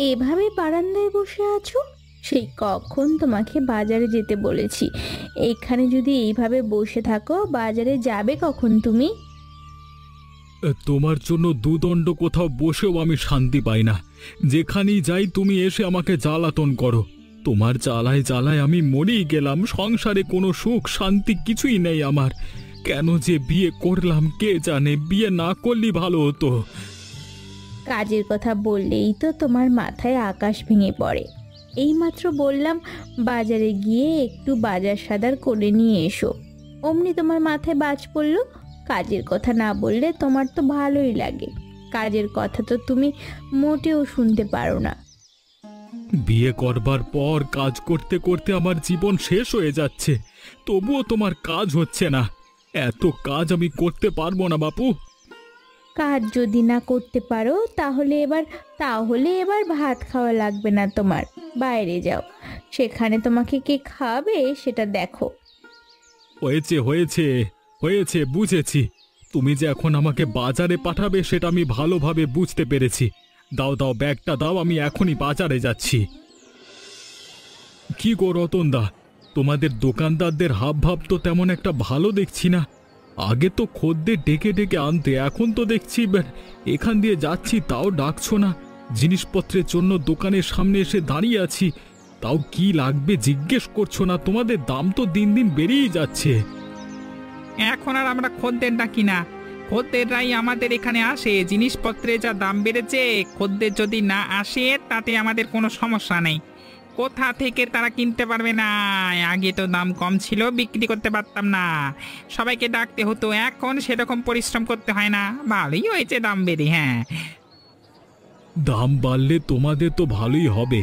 এভাবে বারান্দায় বসে আছো? সেই কখন তোমাকে বাজারে যেতে বলেছি। এখানে যদি এইভাবে বসে থাকো, বাজারে যাবে কখন তুমি? তোমার জন্য দুদণ্ড কোথাও বসেও আমি শান্তি পাই না। যেখানেই যাই তুমি এসে আমাকে জ্বালাতন করো। তোমার জ্বালায় জ্বালায় আমি মরেই গেলাম। সংসারে কোনো সুখ শান্তি কিছুই নেই আমার। কেন যে বিয়ে করলাম কে জানে, বিয়ে না করলেই ভালো হতো। কাজের কথা বললেই তো তোমার মাথায় আকাশ ভেঙে পড়ে। এইমাত্র বললাম বাজারে গিয়ে একটু বাজার সদার করে নিয়ে এসো, অমনি তোমার মাথায় বাজ পড়লো। কাজের কথা না বললে তোমার তো ভালোই লাগে, কাজের কথা তো তুমি মোটেও শুনতে পারো না। বিয়ে করবার পর কাজ করতে করতে আমার জীবন শেষ হয়ে যাচ্ছে, তবুও তোমার কাজ হচ্ছে না। এত কাজ আমি করতে পারবো না বাপু। কাজ যদি না করতে পারো তাহলে এবার ভাত খাওয়া লাগবে না তোমার। বাইরে যাও, সেখানে তোমাকে কে খাবে সেটা দেখো। হয়েছে হয়েছে হয়েছে, বুঝেছি। তুমি যে এখন আমাকে বাজারে পাঠাবে সেটা আমি ভালোভাবে বুঝতে পেরেছি। দাও দাও, ব্যাগটা দাও, আমি এখনই বাজারে যাচ্ছি। কি গো রতনদা, তোমাদের দোকানদারদের হাবভাব তো তেমন একটা ভালো দেখছি না। আগে তো খদ্দের ডেকে ডেকে আনতে, এখন তো দেখছি এখান দিয়ে যাচ্ছি তাও ডাকছো না। জিনিসপত্রের জন্য দোকানের সামনে এসে দাঁড়িয়ে আছি, তাও কি লাগবে জিজ্ঞেস করছো না। তোমাদের দাম তো দিন দিন বেড়েই যাচ্ছে। এখন আর আমরা খদ্দের ডাকি না, খদ্দেররাই আমাদের এখানে আসে। জিনিসপত্রে যা দাম বেড়েছে, খদ্দের যদি না আসে তাতে আমাদের কোনো সমস্যা নেই। কোথা থেকে তারা কিনতে পারবে না? আগে তো দাম কম ছিল, বিক্রি করতে পারতাম না, সবাইকে ডাকতে হতো। এখন সেরকম পরিশ্রম করতে হয় না, ভালোই হয়েছে দাম বেড়ে। হ্যাঁ, দাম বাড়লে তোমাদের তো ভালোই হবে।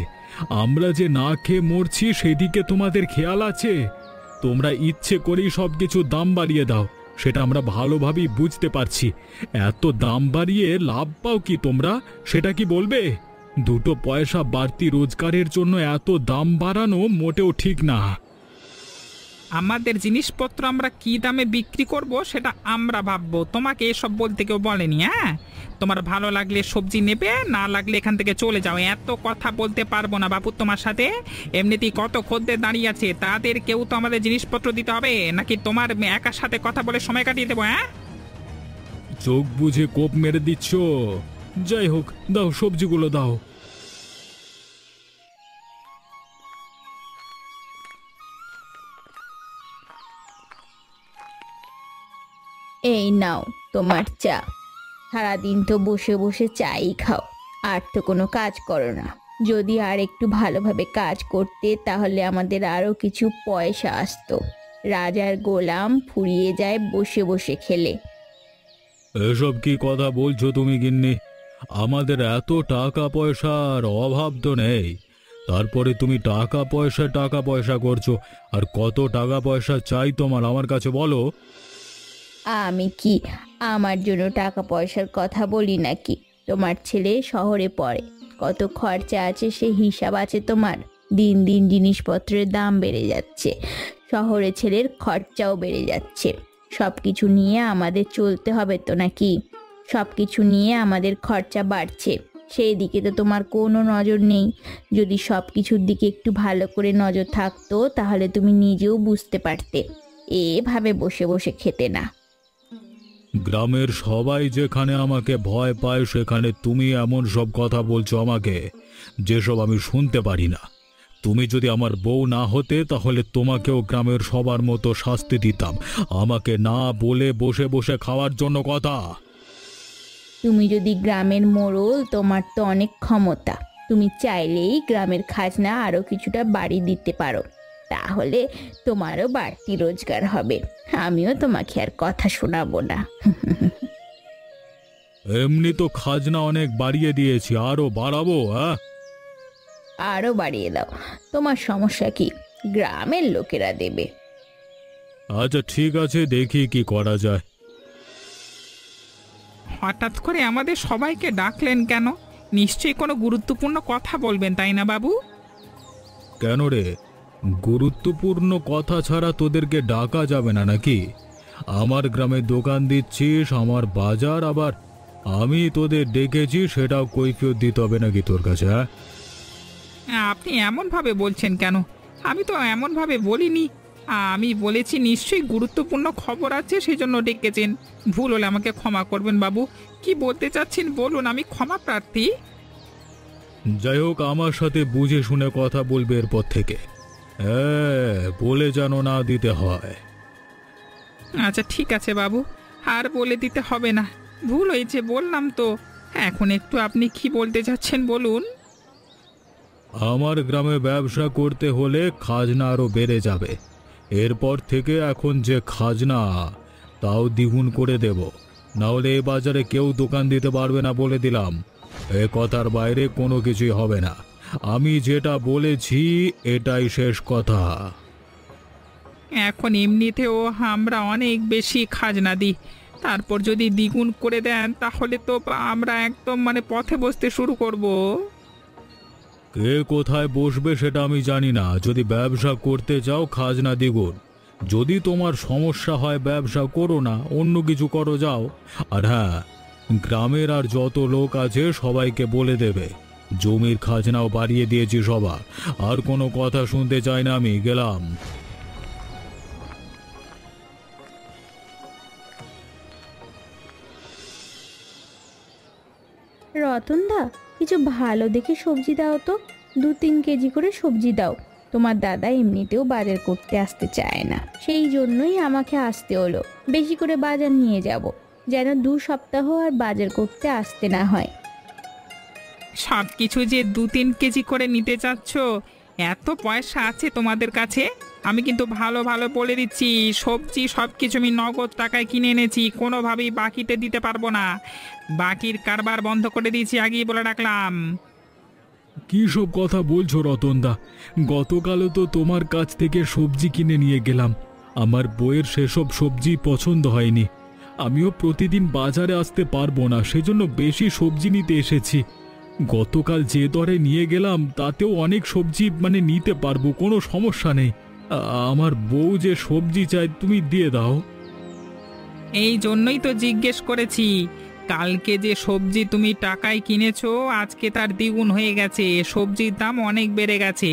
আমরা যে না খেয়ে মরছি সেদিকে তোমাদের খেয়াল আছে? তোমরা ইচ্ছে করেই সবকিছু দাম বাড়িয়ে দাও, সেটা আমরা ভালোভাবেই বুঝতে পারছি। এত দাম বাড়িয়ে লাভ পাও কি তোমরা, সেটা কি বলবে? দুটো পয়সা বাড়তি রোজগারের জন্য এত দাম বাড়ানো মোটেও ঠিক না। আমাদের জিনিসপত্র আমরা কি দামে বিক্রি করব সেটা আমরা ভাববো, তোমাকে এসব বলতে কেউ বলেনি। হ্যাঁ, তোমার ভালো লাগলে সবজি নেবে, না লাগলে এখান থেকে চলে যাও। এত কথা বলতে পারবো না বাপু তোমার সাথে। এমনিতেই কত খদ্দের দাঁড়িয়ে আছে, তাদের কেউ তো আমাদের জিনিসপত্র দিতে হবে, নাকি তোমার একার সাথে কথা বলে সময় কাটিয়ে দেবো? হ্যাঁ, চোখ বুঝে কোপ মেরে দিচ্ছ। যাই হোক, দাও সবজিগুলো দাও। এই নাও তোমার চা। সারাদিন তো বসে বসে চাই খাও, আর তো কোনো কাজ করো না। যদি আর একটু ভালোভাবে কাজ করতে তাহলে আমাদের আরো কিছু পয়সা আসতো। রাজার গোলাম ফুরিয়ে যায় বসে বসে খেলে। এসব কি কথা বলছো তুমি গিন্নি? আমাদের এত টাকা পয়সার অভাব তো নেই, তারপরে তুমি টাকা পয়সা করছো। আর কত টাকা পয়সা চাই তোমার আমার কাছে বলো। আমি কি আমার জন্য টাকা পয়সার কথা বলি নাকি? তোমার ছেলে শহরে পড়ে, কত খরচা আছে সে হিসাব আছে তোমার? দিন দিন জিনিসপত্রের দাম বেড়ে যাচ্ছে, শহরে ছেলের খরচাও বেড়ে যাচ্ছে। সব কিছু নিয়ে আমাদের চলতে হবে তো নাকি? সব কিছু নিয়ে আমাদের খরচা বাড়ছে, সেই দিকে তো তোমার কোনো নজর নেই। যদি সব কিছুর দিকে একটু ভালো করে নজর থাকতো তাহলে তুমি নিজেও বুঝতে পারতে, এভাবে বসে বসে খেতে না। গ্রামের সবাই যেখানে আমাকে ভয় পায় সেখানে তুমি এমন সব কথা বলছো আমাকে, যেসব আমি শুনতে পারি না। তুমি যদি আমার বউ না হতে তাহলে তোমাকেও গ্রামের সবার মতো শাস্তি দিতাম। আমাকে না বলে বসে বসে খাওয়ার জন্য কথা। তুমি যদি গ্রামের মোড়ল, তোমার তো অনেক ক্ষমতা, তুমি চাইলেই গ্রামের খাজনা আরো কিছুটা বাড়ি দিতে পারো, তাহলে তোমারও বাড়তি রোজগার হবে। আমিও তোমাকে আর কথা শোনাবো না। এমনি তো খাজনা অনেক বাড়িয়ে দিয়েছি, আরো বাড়াবো? হ্যাঁ, আরো বাড়িয়ে দাও, তোমার সমস্যা কি? গ্রামের লোকেরা দেবে। আচ্ছা ঠিক আছে, দেখি কি করা যায়। হঠাৎ করে আমাদের সবাইকে ডাকলেন কেন? নিশ্চয়ই কোনো গুরুত্বপূর্ণ কথা বলবেন, তাই না বাবু? কেন রে, গুরুত্বপূর্ণ কথা ছাড়া তোদেরকে ডাকা যাবে না নাকি? আমার গ্রামে দোকান দিচ্ছিস, আমার বাজার, আবার আমি তোদের ডেকেছি সেটাও কৈফিয়ত দিতে হবে নাকি তোর কাছে? হ্যাঁ, আপনি এমনভাবে বলছেন কেন? আমি তো এমনভাবে বলিনি। আমি বলেছি নিশ্চয়ই গুরুত্বপূর্ণ খবর আছে সেই জন্য ডেকেছেন। ভুল হলে আমাকে ক্ষমা করবেন বাবু। কি বলতে চাচ্ছেন বলুন, আমি ক্ষমা প্রার্থী। যাই হোক, আমার সাথে বুঝে শুনে কথা বলবে এরপর থেকে। হ্যাঁ, বলে যেন না দিতে হয়। আচ্ছা ঠিক আছে বাবু, আর বলে দিতে হবে না। ভুল হয়েছে বললাম তো। এখন একটু আপনি কি বলতে চাচ্ছেন বলুন। আমার গ্রামে ব্যবসা করতে হলে খাজনা আরো বেড়ে যাবে। এরপর থেকে এখন যে খাজনা তাও দ্বিগুণ করে দেব, নাহলে এ বাজারে কেউ দোকান দিতে পারবে না বলে দিলাম। এ কথার বাইরে কোনো কিছুই হবে না। আমি যেটা বলেছি এটাই শেষ কথা। এখন এমনিতেও আমরা অনেক বেশি খাজনা দিই, তারপর যদি দ্বিগুণ করে দেন তাহলে তো আমরা একদম পথে বসতে শুরু করব। কে কোথায় বসবে সেটা আমি জানি না। যদি ব্যবসা করতে চাও খাজনা দ্বিগুণ। যদি তোমার সমস্যা হয় ব্যবসা করো না, অন্য কিছু করো যাও। আর হ্যাঁ, গ্রামের আর যত লোক আছে সবাইকে বলে দেবে জমির খাজনাও বাড়িয়ে দিয়েছি সবার। আর কোনো কথা শুনতে চাই না, আমি গেলাম। রতনদা, কিছু ভালো দেখে সবজি দাও তো। 2-3 কেজি করে সবজি দাও। তোমার দাদা এমনিতেও বাজার করতে আসতে চায় না, সেই জন্যই আমাকে আসতে হলো। বেশি করে বাজার নিয়ে যাব, যেন 2 সপ্তাহ আর বাজার করতে আসতে না হয়। সব কিছু যে 2-3 কেজি করে নিতে চাচ্ছ, এত পয়সা আছে তোমাদের কাছে? আমি কিন্তু ভালো ভালো বলে দিচ্ছি, সবজি সব কিছু আমি নগদ টাকায় কিনে এনেছি, কোনোভাবেই বাকিতে দিতে পারবো না। বাকির কারবার বন্ধ করে দিয়েছি, আগেই বলে রাখলাম। কি সব কথা বলছো রতনদা? গতকালও তো তোমার কাছ থেকে সবজি কিনে নিয়ে গেলাম। আমার বইয়ের সেসব সবজি পছন্দ হয়নি। আমিও প্রতিদিন বাজারে আসতে পারবো না, সেজন্য বেশি সবজি নিতে এসেছি। গতকাল যে দরে নিয়ে গেলাম তাতেও অনেক সবজি নিতে পারবো, কোনো সমস্যা নেই। আমার বউ যে সবজি চায় তুমি দিয়ে দাও। এই জন্যই তো জিজ্ঞেস করেছি। কালকে যে সবজি তুমি টাকায় কিনেছো, আজকে তার দ্বিগুণ হয়ে গেছে। সবজির দাম অনেক বেড়ে গেছে।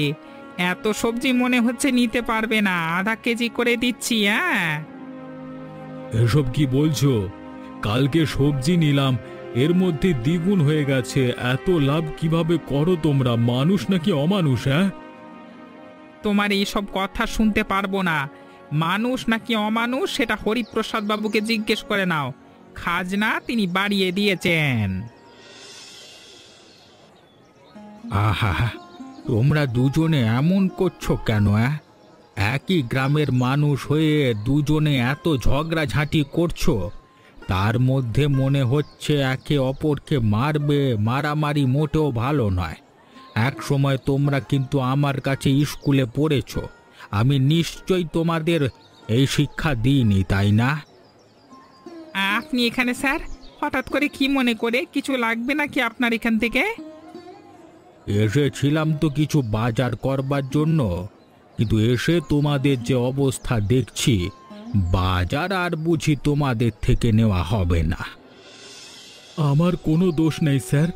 এত সবজি মনে হচ্ছে নিতে পারবে না। আধা কেজি করে দিচ্ছি। হ্যাঁ, এসব কি বলছো? কালকে সবজি নিলাম, এর মধ্যে দ্বিগুণ হয়ে গেছে। এত লাভ কিভাবে করো তোমরা? মানুষ নাকি অমানুষ? হ্যাঁ, তোমার এইসব কথা শুনতে পারবো না। মানুষ নাকি অমানুষ সেটা হরিপ্রসাদ বাবুকে জিজ্ঞেস করে নাও। খাজনা তিনি বাড়িয়ে দিয়েছেন। আহা, তোমরা দুজনে এমন করছো কেন? একই গ্রামের মানুষ হয়ে দুজনে এত ঝগড়াঝাঁটি করছো। তার মধ্যে মনে হচ্ছে একে অপরকে মারবে। মারামারি মোটেও ভালো নয়। এক সময় তোমরা কিন্তু আমার কাছে স্কুলে পড়েছো। আমি নিশ্চয়ই তোমাদের এই শিক্ষা দিইনি, তাই না? আপনি এখানে স্যার হঠাৎ করে কি মনে করে? কিছু লাগবে নাকি আপনার এখান থেকে? এসেছিলাম তো কিছু বাজার করবার জন্য, কিন্তু এসে তোমাদের যে অবস্থা দেখছি, বাজার আর বুঝি তোমাদের থেকে নেওয়া হবে না। আমার কোনো দোষ নেই স্যার।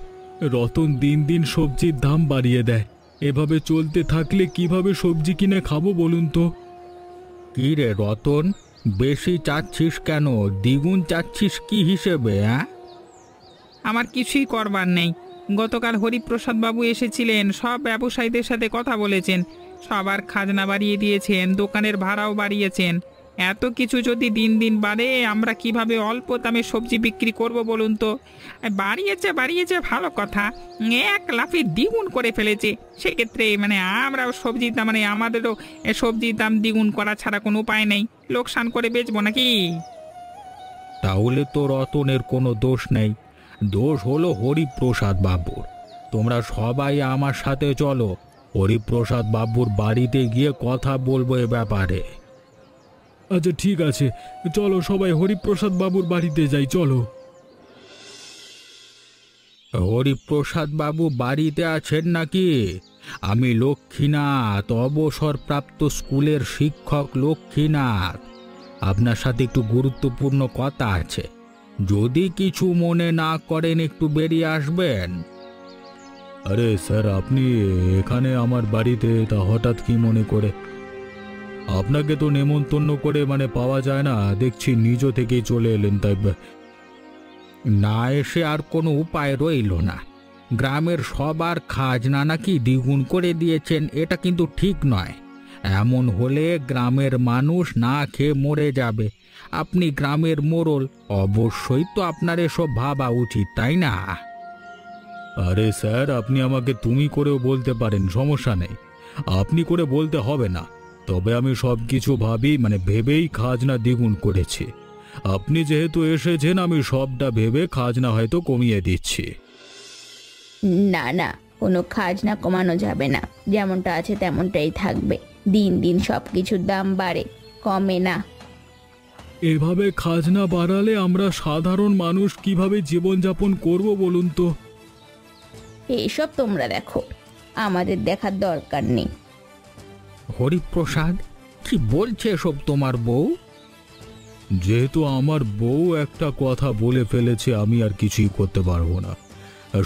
রতন দিন দিন সবজির দাম বাড়িয়ে দেয়। এভাবে চলতে থাকলে কিভাবে সবজি কিনে খাবো বলুন তো? কি রে রতন, বেশি চাচ্ছিস কেন? দ্বিগুণ চাচ্ছিস কি হিসেবে? আমার কিছুই করবার নেই। গতকাল হরিপ্রসাদ বাবু এসেছিলেন, সব ব্যবসায়ীদের সাথে কথা বলেছেন, সবার খাজনা বাড়িয়ে দিয়েছেন, দোকানের ভাড়াও বাড়িয়েছেন। এত কিছু যদি দিন দিন বাড়ে, আমরা কিভাবে অল্প দামে সবজি বিক্রি করব বলুন তো? বাড়িয়েছে ভালো কথা, এক লাফে দ্বিগুণ করে ফেলেছে। সেক্ষেত্রে আমরাও সবজির দাম আমাদেরও সবজির দাম দ্বিগুণ করা ছাড়া কোনো উপায় নেই। লোকসান করে বেচবো নাকি? তাহলে তো রতনের কোনো দোষ নেই, দোষ হলো হরিপ্রসাদ বাবুর। তোমরা সবাই আমার সাথে চলো, হরিপ্রসাদ বাবুর বাড়িতে গিয়ে কথা বলবো এ ব্যাপারে। আচ্ছা ঠিক আছে, চলো সবাই হরিপ্রসাদ বাবুর বাড়িতে যাই, চলো। হরিপ্রসাদ বাবু বাড়িতে আছেন নাকি? আমি লক্ষ্মীনাথ, অবসরপ্রাপ্ত স্কুলের শিক্ষক লক্ষ্মীনাথ। আপনার সাথে একটু গুরুত্বপূর্ণ কথা আছে। যদি কিছু মনে না করেন একটু বেরিয়ে আসবেন। আরে স্যার, আপনি এখানে আমার বাড়িতে তা হঠাৎ কি মনে করে? আপনাকে তো নেমন্তন্ন করে পাওয়া যায় না, দেখছি নিজ থেকেই চলে এলেন, তাই না এসে আর কোনো উপায় রইল না। গ্রামের সবার খাজনা নাকি দ্বিগুণ করে দিয়েছেন, এটা কিন্তু ঠিক নয়। এমন হলে গ্রামের মানুষ না খেয়ে মরে যাবে। আপনি গ্রামের মোড়ল, অবশ্যই তো আপনার এসব ভাবা উচিত, তাই না? আরে স্যার, আপনি আমাকে তুমি করেও বলতে পারেন, সমস্যা নেই। আপনি করে বলতে হবে না। তবে আমি সব কিছু ভেবেই খাজনা দ্বিগুণ করেছি। আপনি যেহেতু এসেছেন, আমি সবটা ভেবে খাজনা হয়তো কমিয়ে দিচ্ছি। না না, কোনো খাজনা কমানো যাবে না, যেমনটা আছে তেমনটাই থাকবে। দিন দিন সব কিছুর দাম বাড়ে, কমে না। এভাবে খাজনা বাড়ালে আমরা সাধারণ মানুষ কিভাবে জীবনযাপন করব বলুন তো? এইসব তোমরা দেখো, আমাদের দেখার দরকার নেই। হরিপ্রসাদ, কি বলছে এসব তোমার বউ? যেহেতু আমার বউ একটা কথা বলে ফেলেছে, আমি আর কিছুই করতে পারবো না।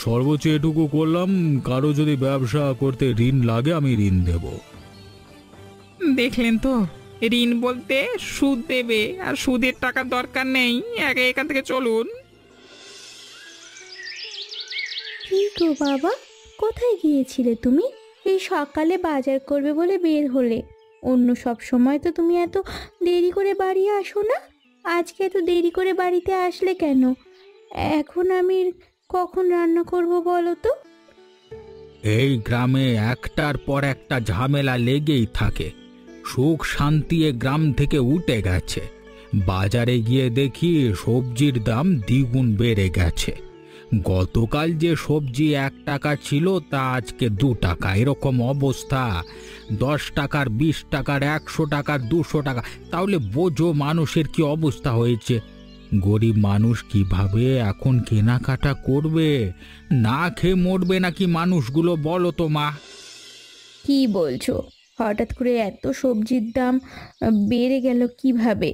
সর্বোচ্চ এটুকু করলাম, কারো যদি ব্যবসা করতে ঋণ লাগে আমি ঋণ দেব। দেখলেন তো, ঋণ বলতে সুদ দেবে, আর সুদের টাকার দরকার নেই। আগে এখান থেকে চলুন। কি গো বাবা, কোথায় গিয়েছিলে তুমি? এই সকালে বাজার করবে বলে বের হলে। অন্য সব সময় তো তুমি এত দেরি করে বাড়ি আসো না, আজকে এত দেরি করে বাড়িতে আসলে কেন? এখন আমি কখন রান্না করব বলো তো? এই গ্রামে একটার পর একটা ঝামেলা লেগেই থাকে। সুখ শান্তি এ গ্রাম থেকে উঠে গেছে। বাজারে গিয়ে দেখি সবজির দাম দ্বিগুণ বেড়ে গেছে। গতকাল যে সবজি 1 টাকা ছিল তা আজকে 2 টাকা। এরকম অবস্থা 10 টাকার, 20 টাকার, 100 টাকার, 200 টাকা। তাহলে বোঝো মানুষের কি অবস্থা হয়েছে। গরিব মানুষ কিভাবে এখন কেনাকাটা করবে? না খেয়ে মরবে নাকি মানুষগুলো, বলো তো মা? কি বলছো? হঠাৎ করে এত সবজির দাম বেড়ে গেল কিভাবে?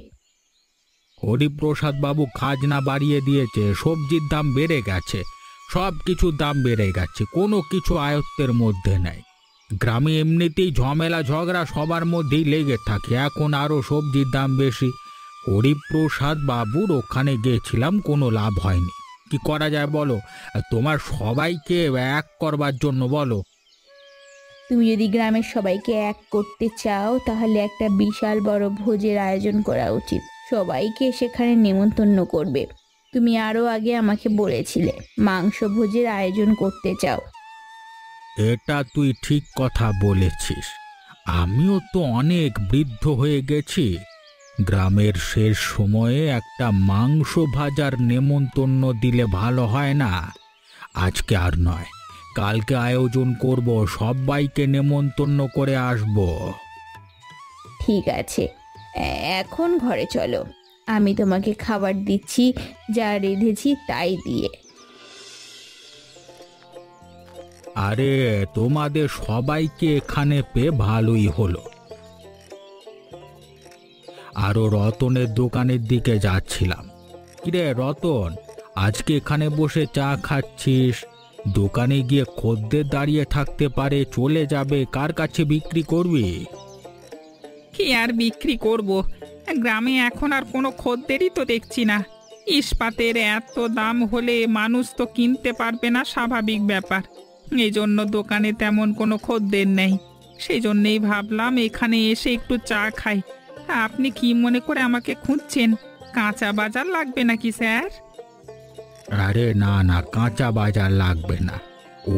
হরিপ্রসাদ বাবু খাজনা বাড়িয়ে দিয়েছে, সবজির দাম বেড়ে গেছে, সব কিছুর দাম বেড়ে গেছে, কোনো কিছু আয়ত্তের মধ্যে নেই। গ্রামে এমনিতেই ঝামেলা ঝগড়া সবার মধ্যেই লেগে থাকে, এখন আরও সবজির দাম বেশি। হরিপ্রসাদ বাবুর ওখানে গিয়েছিলাম, কোনো লাভ হয়নি। কি করা যায় বলো? তোমার সবাইকে এক করবার জন্য বলো। তুমি যদি গ্রামের সবাইকে এক করতে চাও, তাহলে একটা বিশাল বড় ভোজের আয়োজন করা উচিত। সবাইকে সেখানে নেমন্তন্ন করবে। তুমি আরো আগে আমাকে বলেছিলে মাংস ভোজের আয়োজন করতে চাও। এটা তুই ঠিক কথা বলেছিস। আমিও তো অনেক বৃদ্ধ হয়ে গেছি। গ্রামের শেষ সময়ে একটা মাংস ভাজার নেমন্তন্ন দিলে ভালো হয় না? আজকে আর নয়, কালকে আয়োজন করব, সবাইকে নেমন্তন্ন করে আসব। ঠিক আছে, এখন ঘরে চলো, আমি তোমাকে খাবার দিচ্ছি, যা রেঁধেছি তাই দিয়ে। আরে, তোমাদের সবাইকে এখানে পেয়ে ভালোই হলো। আরো রতনের দোকানের দিকে যাচ্ছিলাম। কিরে রতন, আজকে এখানে বসে চা খাচ্ছিস? দোকানে গিয়ে খদ্দের দাঁড়িয়ে থাকতে পারে, চলে যাবে, কার কাছে বিক্রি করবি? কি আর বিক্রি করব, গ্রামে এখন আর কোনো খদ্দেরই তো দেখছি না। ইস্পাতের এত দাম হলে মানুষ তো কিনতে পারবে না, স্বাভাবিক ব্যাপার। এই জন্য দোকানে তেমন কোনো খদ্দের নেই। সেই জন্যেই ভাবলাম এখানে এসে একটু চা খাই। তা আপনি কি মনে করে আমাকে খুঁজছেন? কাঁচা বাজার লাগবে নাকি স্যার? আরে না না, কাঁচা বাজার লাগবে না।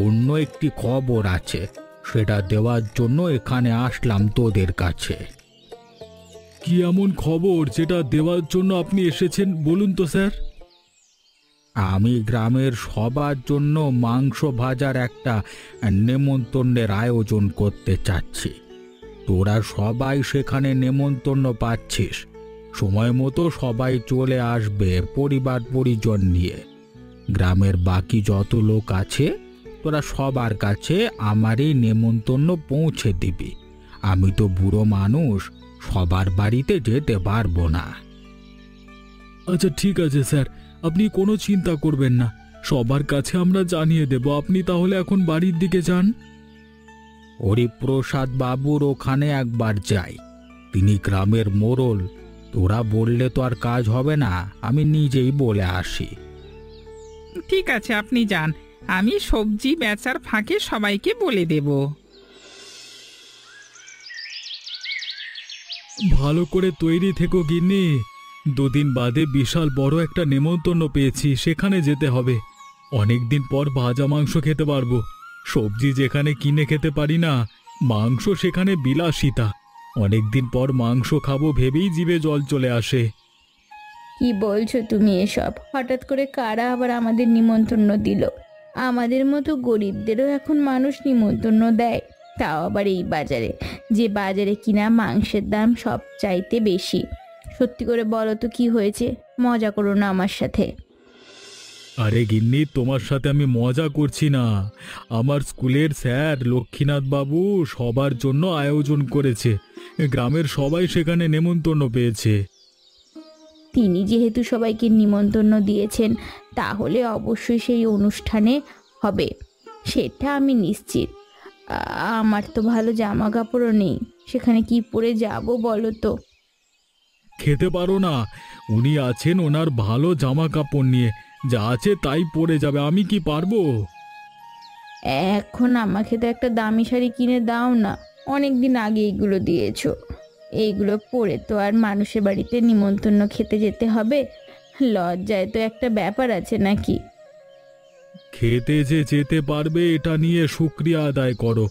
অন্য একটি খবর আছে, সেটা দেওয়ার জন্য এখানে আসলাম তোদের কাছে। কি এমন খবর যেটা দেওয়ার জন্য আপনি এসেছেন, বলুন তো স্যার? আমি গ্রামের সবার জন্য মাংস ভাজার একটা নেমন্তন্নের আয়োজন করতে চাচ্ছি। তোরা সবাই সেখানে নেমন্তন্ন পাচ্ছিস। সময় মতো সবাই চলে আসবে পরিবার পরিজন নিয়ে। গ্রামের বাকি যত লোক আছে তোরা সবার কাছে আমার এই নেমন্তন্ন পৌঁছে দিবি। আমি তো বুড়ো মানুষ, সবার বাড়িতে যেতে পারবো না। আচ্ছা ঠিক আছে স্যার, আপনি কোনো চিন্তা করবেন না, সবার কাছে আমরা জানিয়ে দেব। আপনি তাহলে এখন বাড়ির দিকে যান। হরিপ্রসাদ বাবুর ওখানে একবার যাই, তিনি গ্রামের মোড়ল। তোরা বললে তো আর কাজ হবে না, আমি নিজেই বলে আসি। ঠিক আছে, আপনি যান, আমি সবজি বেচার ফাঁকে সবাইকে বলে দেব। ভালো করে তৈরি থেকো গিন্নি, দুদিন বাদে বিশাল বড় একটা নেমন্তন্ন পেয়েছি, সেখানে যেতে হবে। অনেকদিন পর ভাজা মাংস খেতে পারবো। সবজি যেখানে কিনে খেতে পারি না, মাংস সেখানে বিলাসিতা। অনেকদিন পর মাংস খাবো ভেবেই জিভে জল চলে আসে। কি বলছো তুমি এসব? হঠাৎ করে কারা আবার আমাদের নিমন্ত্রণ দিল? আমাদের মতো গরিবদেরও এখন মানুষ নিমন্ত্রণ দেয়, তাও আবার এই বাজারে, যে বাজারে কিনা মাংসের দাম সব চাইতে বেশি। সত্যি করে বলো তো কি হয়েছে? মজা করো না আমার সাথে। আরে গিন্নি, তোমার সাথে আমি মজা করছি না। আমার স্কুলের স্যার লক্ষ্মীনাথ বাবু সবার জন্য আয়োজন করেছে, গ্রামের সবাই সেখানে নেমন্তন্ন পেয়েছে। তিনি যেহেতু সবাইকে নিমন্ত্রণ দিয়েছেন, তাহলে অবশ্যই সেই অনুষ্ঠানে হবে, সেটা আমি নিশ্চিত। আমার তো ভালো জামা কাপড়ও নেই, সেখানে কি পরে যাব বলো তো? খেতে পারো না? উনি আছেন ওনার ভালো জামা কাপড় নিয়ে, যা আছে তাই পরে যাবে। আমি কি পারবো? এখন আমাকে তো একটা দামি শাড়ি কিনে দাও না, অনেক দিন আগে এইগুলো দিয়েছো। এইগুলো পরে তো আর মানুষের বাড়িতে নিমন্ত্রণ খেতে যেতে হবে? লজ্জায় তো একটা ব্যাপার আছে নাকি? খেতে যে যেতে পারবে এটা নিয়ে শুকরিয়া আদায় করো,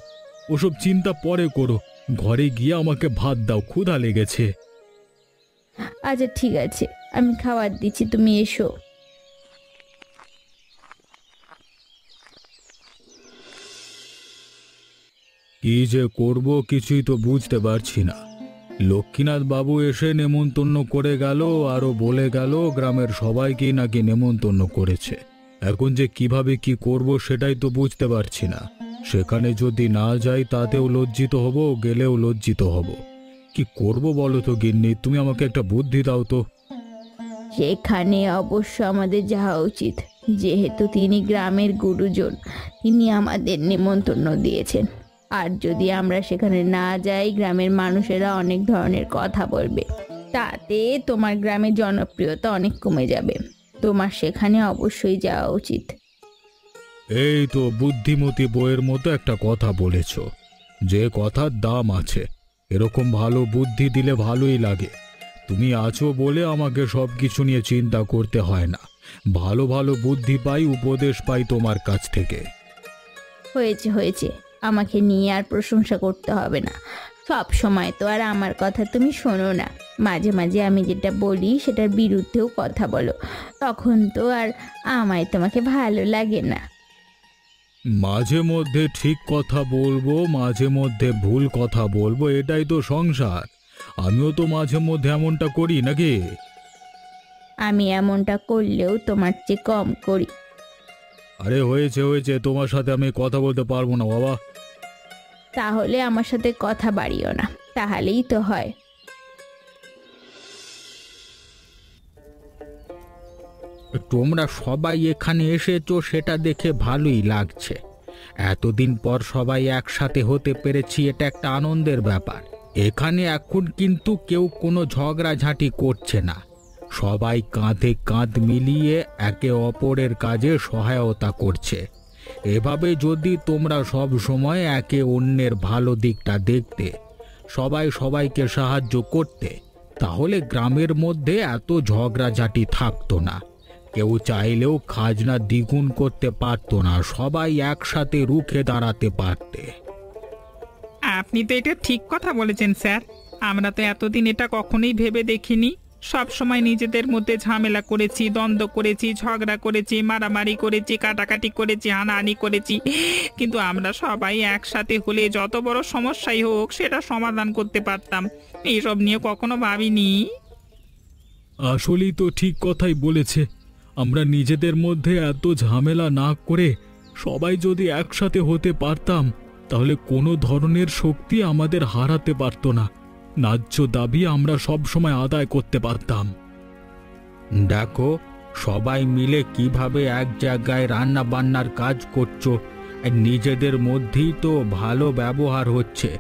ওসব চিন্তা পরে করো। ঘরে গিয়ে আমাকে ভাত দাও, ক্ষুধা লেগেছে। আচ্ছা ঠিক আছে, আমি খাবার দিচ্ছি, তুমি এসো। কি যে করব কিছুই তো বুঝতে পারছি না। লক্ষ্মীনাথ বাবু এসে নেমন্তন্ন করে গেল, আরো বলে গেল গ্রামের সবাইকেই নাকি নেমন্তন্ন করেছে। এখন যে কিভাবে কি করব সেটাই তো বুঝতে পারছি না। সেখানে যদি না যাই তাতেও লজ্জিত হব, গেলেও লজ্জিত হব। কি করব বলো তো গিন্নি, তুমি আমাকে একটা বুদ্ধি দাও তো। সেখানে অবশ্য আমাদের যাওয়া উচিত, যেহেতু তিনি গ্রামের গুরুজন, তিনি আমাদের নিমন্ত্রণ দিয়েছেন। আর যদি আমরা সেখানে না যাই, গ্রামের মানুষেরা অনেক ধরনের কথা বলবে, তাতে তোমার গ্রামের জনপ্রিয়তা অনেক কমে যাবে। তোমার সেখানে অবশ্যই যাওয়া উচিত। এই তো বুদ্ধিমতী বইয়ের মতো একটা কথা বলেছ, যে কথার দাম আছে। এরকম ভালো বুদ্ধি দিলে ভালোই লাগে। তুমি আছো বলে আমাকে সব কিছু নিয়ে চিন্তা করতে হয় না। ভালো ভালো বুদ্ধি পাই, উপদেশ পাই তোমার কাছ থেকে। হয়েছে হয়েছে, আমাকে নিয়ে আর প্রশংসা করতে হবে না। সব সময় তো আর আমার কথা তুমি শোনো না, মাঝে মাঝে আমি যেটা বলি সেটার বিরুদ্ধেও কথা বলো, তখন তো আর আমায় তোমাকে ভালো লাগে না। মাঝে মধ্যে ঠিক কথা বলবো, মাঝে মধ্যে ভুল কথা বলবো, এটাই তো সংসার। আমিও তো মাঝে মধ্যে এমনটা করি নাকি? আমি এমনটা করলেও তোমার চেয়ে কম করি। আরে হয়েছে হয়েছে, তোমার সাথে আমি কথা বলতে পারবো না বাবা। তাহলে আমার সাথে কথা বাড়িও না, তাহলেই তো হয়। তোমরা সবাই এখানে এসেছো সেটা দেখে ভালোই লাগছে। এতদিন পর সবাই একসাথে হতে পেরেছি, এটা একটা আনন্দের ব্যাপার। এখানে এখন কিন্তু কেউ কোনো ঝগড়াঝাঁটি করছে না, সবাই কাঁধে কাঁধ মিলিয়ে একে অপরের কাজে সহায়তা করছে। এভাবে যদি তোমরা সব সময় একে অন্যের ভালো দিকটা দেখতে, সবাই সবাইকে সাহায্য করতে, তাহলে গ্রামের মধ্যে এত ঝগড়াঝাঁটি থাকতো না। কেউ চাইলেও খাজনা দ্বিগুণ করতে পারতো না, সবাই একসাথে রুখে দাঁড়াতে পারতে। আপনি তো এটা ঠিক কথা বলেছেন স্যার। আমরা তো এতদিন এটা কখনোই ভেবে দেখিনি। সব সময় নিজেদের মধ্যে ঝামেলা করেছি, দ্বন্দ্ব করেছি, ঝগড়া করেছি, মারামারি করেছি, কাটাকাটি করেছি, হানাহানি করেছি, কিন্তু আমরা সবাই একসাথে হলে যত বড় সমস্যাই হোক সেটা সমাধান করতে পারতাম। এইসব নিয়ে কখনো ভাবিনি। আসলেই তো ঠিক কথাই বলেছে। আমরা নিজেদের মধ্যে এত ঝামেলা না করে সবাই যদি একসাথে হতে পারতাম, তাহলে কোনো ধরনের শক্তি আমাদের হারাতে পারত না। ন্যায্য দাবি আমরা সব সময় আদায় করতে পারতাম। দেখো, সবাই মিলে কিভাবে এক জায়গায় রান্না বান্নার কাজ করছো, আর নিজেদের মধ্যেই তো ভালো ব্যবহার হচ্ছে।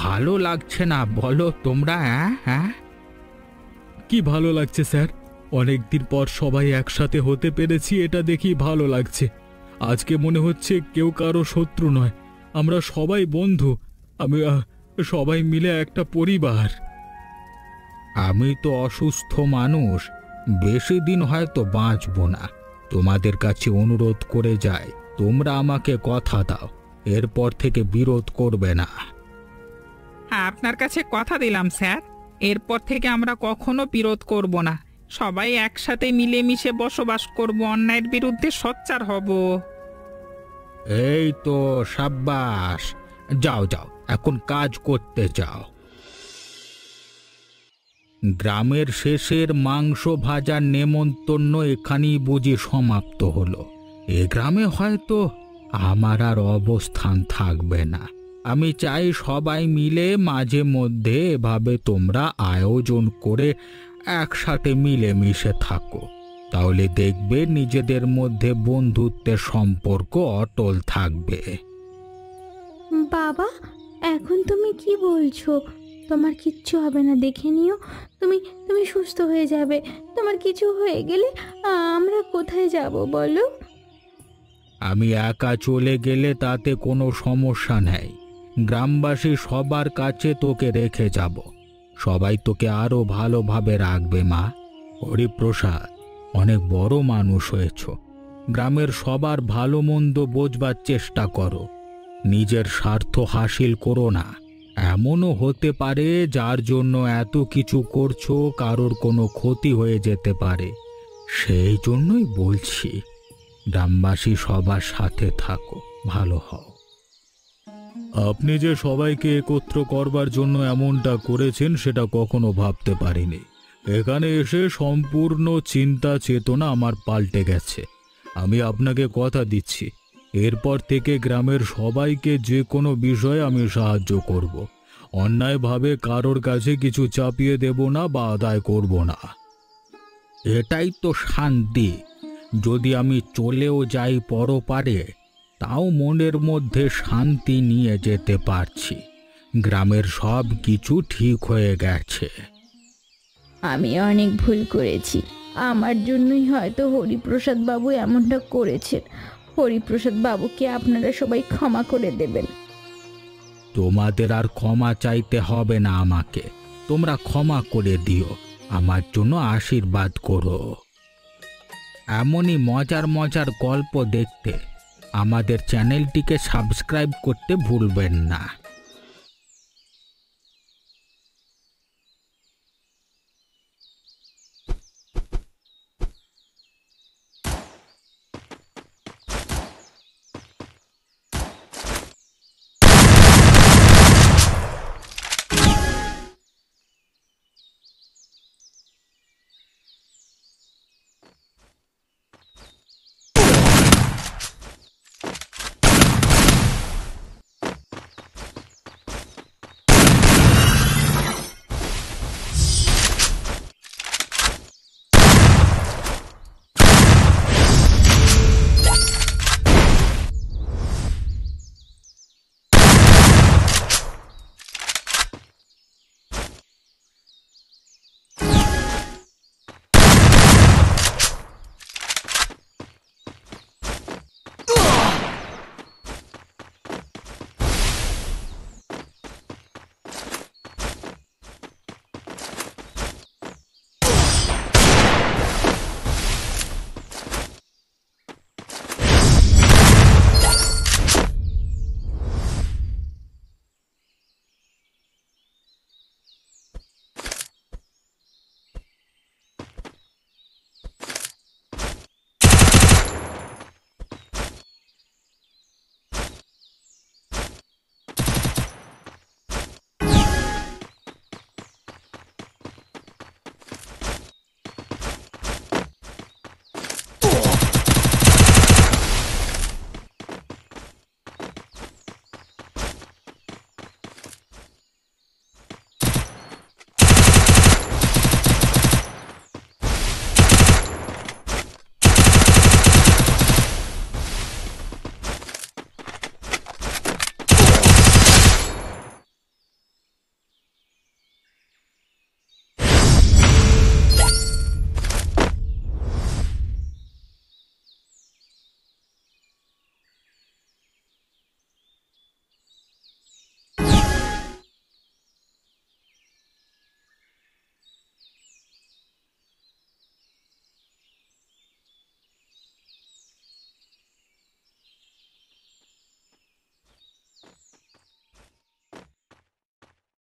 ভালো লাগছে না বলো তোমরা? হ্যাঁ হ্যাঁ, কি ভালো লাগছে স্যার, অনেকদিন পর সবাই একসাথে হতে পেরেছি, এটা দেখি ভালো লাগছে। আজকে মনে হচ্ছে কেউ কারো শত্রু নয়, আমরা সবাই বন্ধু। আমি সবাই মিলে একটা পরিবার। আমি তো অসুস্থ মানুষ, বেশি দিন হয়তো বাঁচবো না। তোমাদের কাছে অনুরোধ করে যাই, তোমরা আমাকে কথা দাও এরপর থেকে বিরোধ করবে না। আপনার কাছে কথা দিলাম স্যার, এরপর থেকে আমরা কখনো বিরোধ করব না। সবাই একসাথে মিলেমিশে বসবাস করব, অন্যায়ের বিরুদ্ধে সোচ্চার হব। এই তো সাব্বাস, যাও যাও এখন কাজ করতে যাও। গ্রামের শেষের মাংস ভাজার নেমন্তন্ন এখানেই বুঝি সমাপ্ত হলো। এ গ্রামে হয়তো আমার আর অবস্থান থাকবে না। আমি চাই সবাই মিলে মাঝে মধ্যে এভাবে তোমরা আয়োজন করে একসাথে মিলেমিশে থাকো, তাহলে দেখবে নিজেদের মধ্যে বন্ধুত্বের সম্পর্ক অটল থাকবে। বাবা, এখন তুমি কি বলছো? তোমার কিচ্ছু হবে না, দেখে নিও। তুমি তুমি সুস্থ হয়ে যাবে। তোমার কিছু হয়ে গেলে আমরা কোথায় যাব বলো? আমি একা চলে গেলে তাতে কোনো সমস্যা নেই। গ্রামবাসী সবার কাছে তোকে রেখে যাব, সবাই তোকে আরো ভালোভাবে রাখবে মা। হরিপ্রসাদ, অনেক বড় মানুষ হয়েছ, গ্রামের সবার ভালো মন্দ বোঝবার চেষ্টা করো, নিজের স্বার্থ হাসিল করো না। এমনও হতে পারে যার জন্য এত কিছু করছো কারোর কোনো ক্ষতি হয়ে যেতে পারে। সেই জন্যই বলছি, গ্রামবাসী সবার সাথে থাকো, ভালো হও। আপনি যে সবাইকে একত্র করবার জন্য এমনটা করেছেন সেটা কখনো ভাবতে পারিনি। এখানে এসে সম্পূর্ণ চিন্তা চেতনা আমার পাল্টে গেছে। আমি আপনাকে কথা দিচ্ছি, এরপর থেকে গ্রামের সবাইকে যে কোনো বিষয়ে আমি সাহায্য করব। অন্যায়ভাবে কারোর কাছে কিছু চাপিয়ে দেব না বা আদায় করব না। এটাই তো শান্তি। যদি আমি চলেও যাই পরপারে, তাও মনের মধ্যে শান্তি নিয়ে যেতে পারছি। গ্রামের সব কিছু ঠিক হয়ে গেছে। আমি অনেক ভুল করেছি, আমার জন্যই হয়তো হরিপ্রসাদ বাবু এমনটা করেছেন। হরিপ্রসাদ বাবুকে আপনারা সবাই ক্ষমা করে দেবেন। তোমাদের আর ক্ষমা চাইতে হবে না আমাকে, তোমরা ক্ষমা করে দিও, আমার জন্য আশীর্বাদ করো। এমনই মজার মজার গল্প দেখতে আমাদের চ্যানেলটিকে সাবস্ক্রাইব করতে ভুলবেন না।